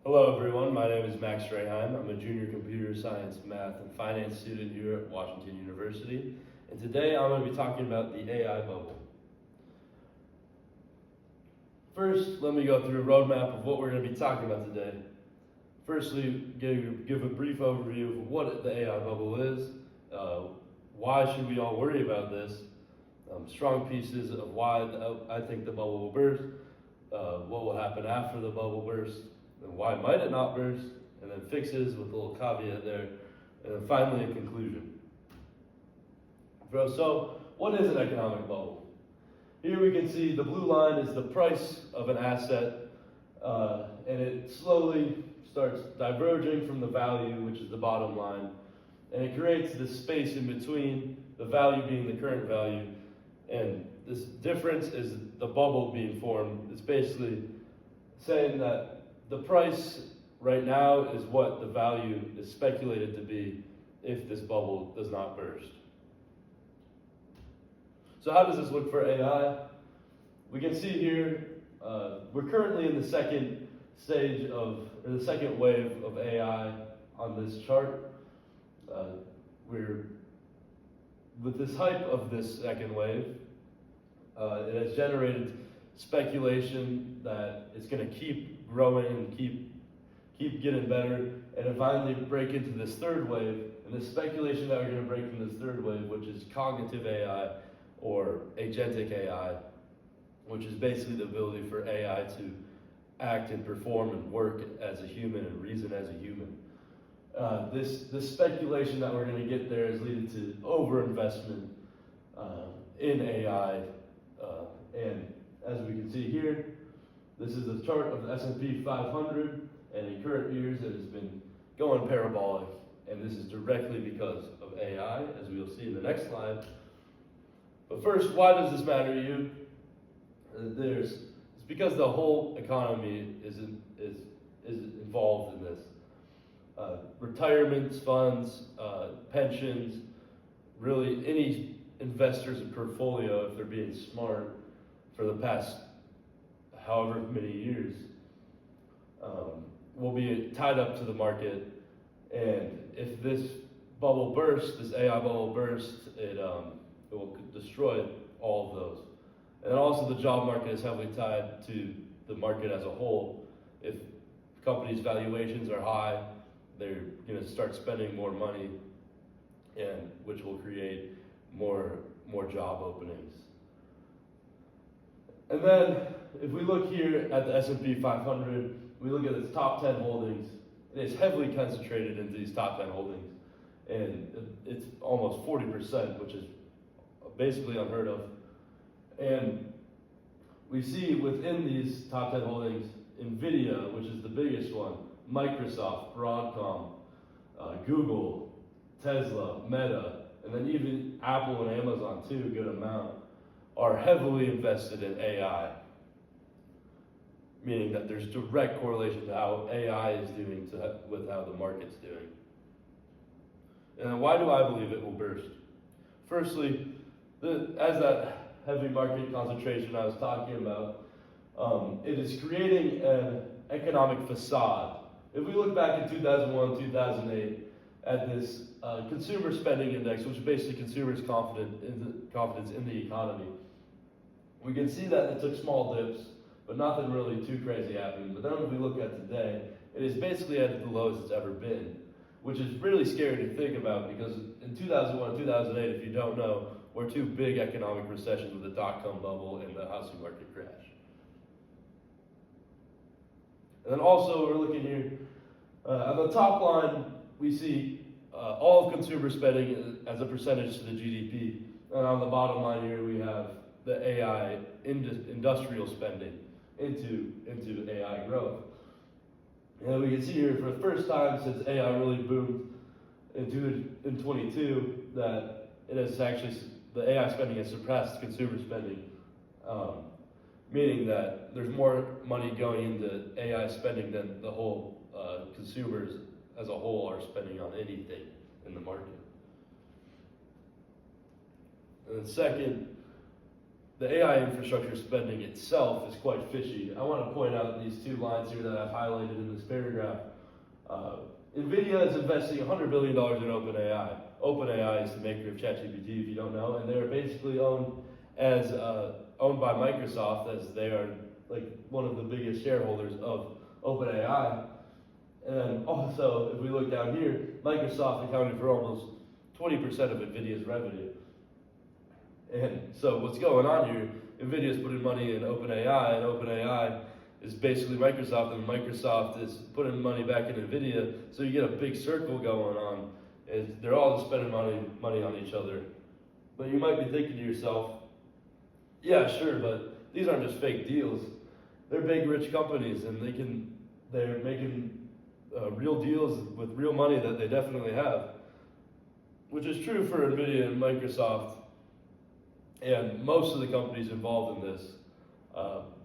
Hello everyone, my name is Max Straheim. I'm a junior computer science, math, and finance student here at Washington University. And today I'm going to be talking about the AI bubble. First, let me go through a roadmap of what we're going to be talking about today. Firstly, give a brief overview of what the AI bubble is, why should we all worry about this, strong pieces of why I think the bubble will burst, what will happen after the bubble bursts, and why might it not burst, and then fixes with a little caveat there, and then finally a conclusion. So, what is an economic bubble? Here we can see the blue line is the price of an asset, and it slowly starts diverging from the value, which is the bottom line, and it creates this space in between, the value being the current value, and this difference is the bubble being formed. It's basically saying that the price right now is what the value is speculated to be if this bubble does not burst. So how does this look for AI? We can see here, we're currently in the second stage of, or the second wave of AI on this chart. With this hype of this second wave, it has generated speculation that it's going to keep growing and keep getting better, and then finally break into this third wave. And the speculation that we're going to break from this third wave, which is cognitive AI or agentic AI, which is basically the ability for AI to act and perform and work as a human and reason as a human. This speculation that we're going to get there is leading to overinvestment in AI, and as we can see here, this is the chart of the S&P 500, and in current years it has been going parabolic, and this is directly because of AI, as we'll see in the next slide. But first, why does this matter to you? It's because the whole economy is involved in this. Retirements, funds, pensions, really any investor's portfolio, if they're being smart, for the past however many years, will be tied up to the market. And if this bubble bursts, this AI bubble bursts, it will destroy all of those. And also the job market is heavily tied to the market as a whole. If companies' valuations are high, they're going to start spending more money, and which will create more job openings. And then, if we look here at the S&P 500, we look at its top 10 holdings, and it's heavily concentrated into these top 10 holdings, and it's almost 40%, which is basically unheard of. And we see within these top 10 holdings, NVIDIA, which is the biggest one, Microsoft, Broadcom, Google, Tesla, Meta, and then even Apple and Amazon too, a good amount, are heavily invested in AI. Meaning that there's direct correlation to how AI is doing with how the market's doing. And why do I believe it will burst? Firstly, as that heavy market concentration I was talking about, it is creating an economic facade. If we look back in 2001, 2008, at this consumer spending index, which is basically consumers' confidence in the economy, we can see that it took small dips, but nothing really too crazy happened. But then when we look at today, it is basically at the lowest it's ever been, which is really scary to think about, because in 2001, 2008, if you don't know, were two big economic recessions with the dot-com bubble and the housing market crash. And then also, we're looking here, on the top line, we see all of consumer spending as a percentage to the GDP. And on the bottom line here, we have the AI industrial spending into AI growth. And we can see here, for the first time since AI really boomed in 22, that it has actually, the AI spending has surpassed consumer spending, meaning that there's more money going into AI spending than the whole consumers as a whole are spending on anything in the market. And then second, the AI infrastructure spending itself is quite fishy. I want to point out these two lines here that I've highlighted in this paragraph. NVIDIA is investing $100 billion in OpenAI. OpenAI is the maker of ChatGPT, if you don't know, and they're basically owned by Microsoft, as they are like one of the biggest shareholders of OpenAI. And also, if we look down here, Microsoft accounted for almost 20% of NVIDIA's revenue. And so what's going on here, NVIDIA's putting money in OpenAI, and OpenAI is basically Microsoft, and Microsoft is putting money back in NVIDIA, so you get a big circle going on. They're all just spending money on each other. But you might be thinking to yourself, yeah, sure, but these aren't just fake deals. They're big, rich companies, and they're making real deals with real money that they definitely have, which is true for NVIDIA and Microsoft and most of the companies involved in this.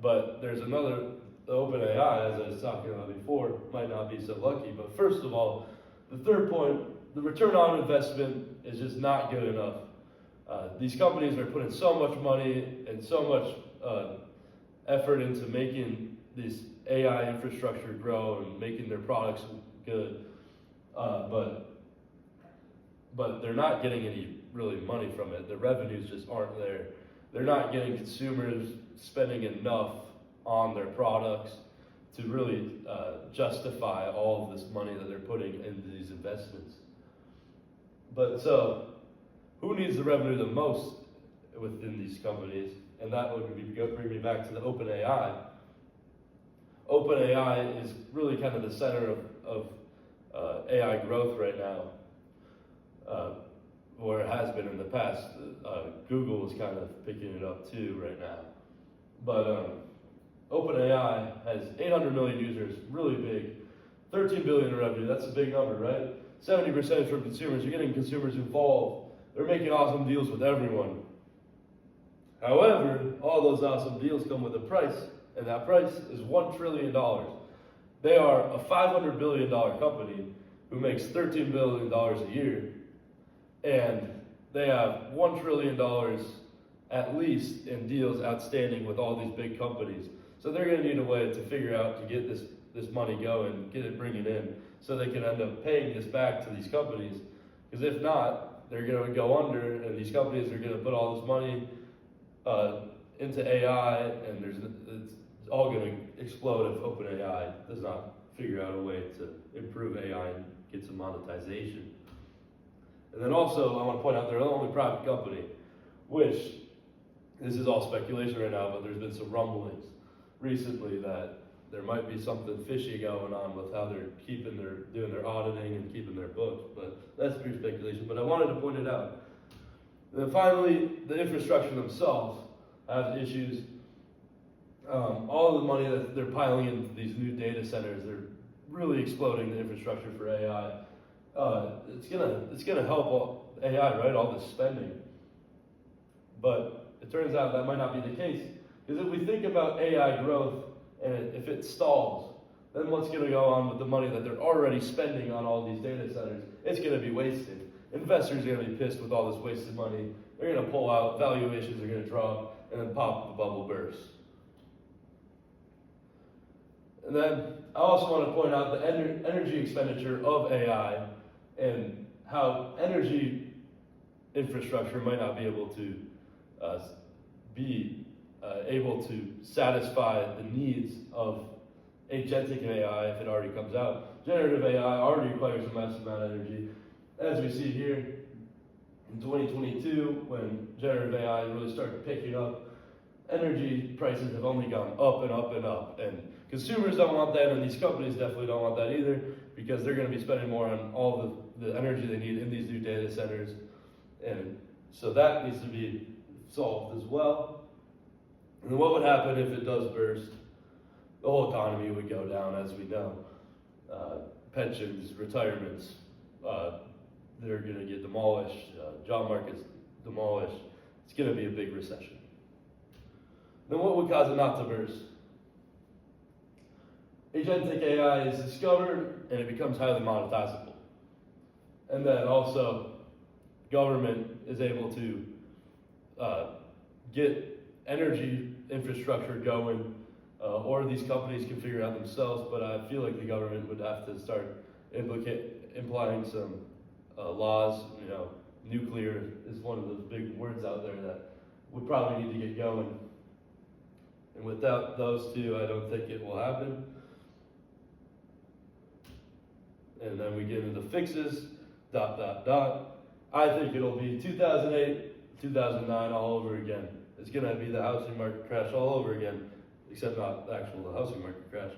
But there's another, the OpenAI, as I was talking about before, might not be so lucky. But first of all, the third point, the return on investment is just not good enough. These companies are putting so much money and so much effort into making this AI infrastructure grow and making their products good, but they're not getting any really money from it. The revenues just aren't there. They're not getting consumers spending enough on their products to really justify all of this money that they're putting into these investments. But so, who needs the revenue the most within these companies? And that would bring me back to the OpenAI. OpenAI is really kind of the center of AI growth right now, or it has been in the past. Google is kind of picking it up too right now. But OpenAI has 800 million users, really big. 13 billion in revenue, that's a big number, right? 70% from consumers. You're getting consumers involved. They're making awesome deals with everyone. However, all those awesome deals come with a price, and that price is $1 trillion. They are a $500 billion company who makes $13 billion a year, and they have $1 trillion at least in deals outstanding with all these big companies. So they're going to need a way to figure out to get this money going, get it bringing in, so they can end up paying this back to these companies. Because if not, they're going to go under, and these companies are going to put all this money into AI, and it's all going to explode if OpenAI does not figure out a way to improve AI and get some monetization. And then also, I want to point out they're the only private company, which, this is all speculation right now, but there's been some rumblings recently that there might be something fishy going on with how they're doing their auditing and keeping their books, but that's pure speculation. But I wanted to point it out. And then finally, the infrastructure themselves have issues. All the money that they're piling into these new data centers, they're really exploding the infrastructure for AI. It's gonna help AI, right? All this spending. But it turns out that might not be the case. Because if we think about AI growth, and if it stalls, then what's going to go on with the money that they're already spending on all these data centers? It's going to be wasted. Investors are going to be pissed with all this wasted money. They're going to pull out, valuations are going to drop, and then pop, the bubble bursts. And then I also want to point out the energy expenditure of AI and how energy infrastructure might not be able to satisfy the needs of agentic AI if it already comes out. Generative AI already requires a massive amount of energy. As we see here, in 2022, when generative AI really started picking up, energy prices have only gone up and up and up. And consumers don't want that, and these companies definitely don't want that either, because they're going to be spending more on all the energy they need in these new data centers. And so that needs to be solved as well. And what would happen if it does burst? The whole economy would go down, as we know. Pensions, retirements, they're going to get demolished. Job market's demolished. It's going to be a big recession. Then what would cause it not to burst? Agentic AI is discovered, and it becomes highly monetizable. And then also, government is able to get energy infrastructure going, or these companies can figure it out themselves, but I feel like the government would have to start implying some laws. You know, nuclear is one of those big words out there that would probably need to get going. And without those two, I don't think it will happen. And then we get into fixes, ... I think it'll be 2008, 2009 all over again. It's gonna be the housing market crash all over again, except not the actual housing market crash.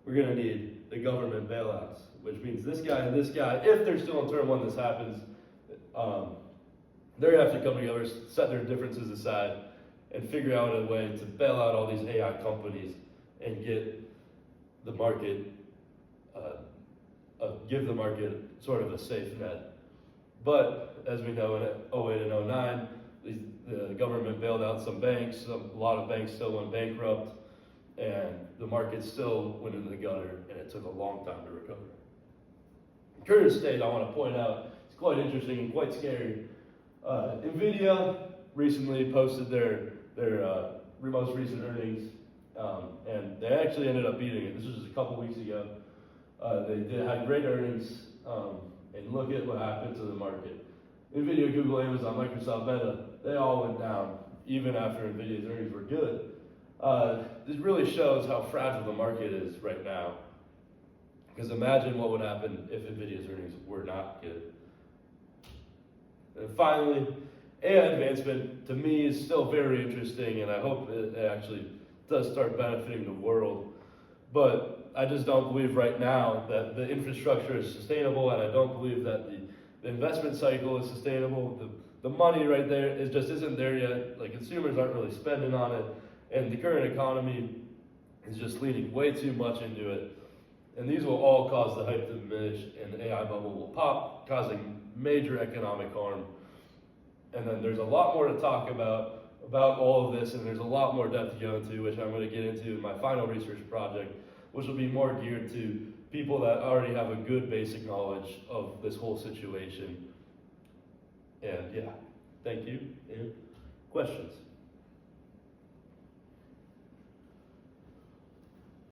We're gonna need the government bailouts, which means this guy and this guy, if they're still in term when this happens, they're gonna have to come together, set their differences aside, and figure out a way to bail out all these AI companies and get the market, give the market sort of a safe net. But as we know, in 08 and 09, the government bailed out some banks. A lot of banks still went bankrupt, and the market still went into the gutter, and it took a long time to recover. Current state, I want to point out, it's quite interesting and quite scary. NVIDIA recently posted their most recent earnings, and they actually ended up beating it. This was just a couple weeks ago. They had great earnings, and look at what happened to the market. NVIDIA, Google, Amazon, Microsoft, Meta, they all went down, even after NVIDIA's earnings were good. This really shows how fragile the market is right now. Because imagine what would happen if NVIDIA's earnings were not good. And finally, AI advancement, to me, is still very interesting, and I hope it actually does start benefiting the world. But I just don't believe right now that the infrastructure is sustainable, and I don't believe that the investment cycle is sustainable. The money right there just isn't there yet. Like, consumers aren't really spending on it, and the current economy is just leaning way too much into it. And these will all cause the hype to diminish, and the AI bubble will pop, causing major economic harm. And then there's a lot more to talk about all of this, and there's a lot more depth to go into, which I'm going to get into in my final research project, which will be more geared to people that already have a good basic knowledge of this whole situation. And yeah, thank you. And questions?